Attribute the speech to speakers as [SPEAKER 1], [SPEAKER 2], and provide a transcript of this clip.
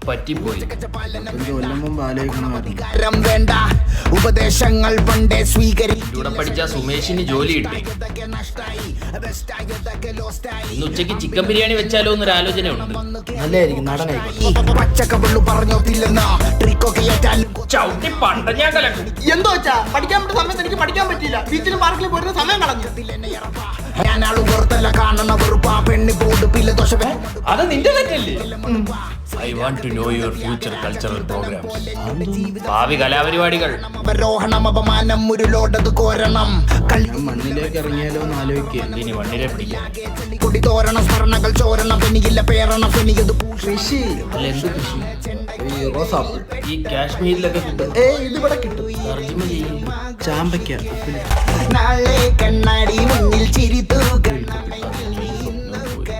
[SPEAKER 1] പറ്റിപ്പോയി.
[SPEAKER 2] വേണ്ട ഉപദേശങ്ങൾ പണ്ടേ
[SPEAKER 1] ഇവിടെ പഠിച്ച സുമേഷിന് ജോലി കിട്ടി. ഇന്ന് ഉച്ചയ്ക്ക് ചിക്കൻ ബിരിയാണി വെച്ചാലോ എന്നൊരു ആലോചനയുണ്ട്.
[SPEAKER 3] നല്ലായിരിക്കും, നടനായിരിക്കും.
[SPEAKER 1] ചവിട്ടി പണ്ട ഞാൻ കലക്കും.
[SPEAKER 3] എന്തോ വെച്ചാ പഠിക്കാൻ പറ്റുന്ന സമയത്ത് എനിക്ക് പഠിക്കാൻ പറ്റിയില്ല. ബീച്ചിലും പാർക്കിൽ പോയിരുന്ന സമയം കളഞ്ഞു.
[SPEAKER 1] അത് നിന്റെ തെറ്റല്ലേ? I want to know your future cultural programs. ഭാവി കലാപരിപാടികൾ.
[SPEAKER 2] അപമാനം മുരുലോടത് കോരണം
[SPEAKER 3] മണ്ണിലേക്ക് ഇറങ്ങിയാലോ എന്ന് ആലോചിക്കുക.
[SPEAKER 1] ഇനി വണ്ടിരെ പിടിക്കാം.
[SPEAKER 2] കുടി തോരണം സ്മരണകൾ ചോരണം പെനിയില്ല പേരണം പെനിയത്
[SPEAKER 3] കൃഷി
[SPEAKER 1] അല്ല, എന്ത് കൃഷി?
[SPEAKER 3] റോസാപ്പിൾ
[SPEAKER 1] ഈ കാശ്മീരിലൊക്കെ കിട്ടും.
[SPEAKER 3] ഇതിവിടെ കിട്ടും.
[SPEAKER 1] തർജ്ജിമ ചെയ്യും.
[SPEAKER 3] ചാമ്പയ്ക്ക
[SPEAKER 2] നാളെ കണ്ണാടി മുന്നിൽ ചിരി തൂകൾ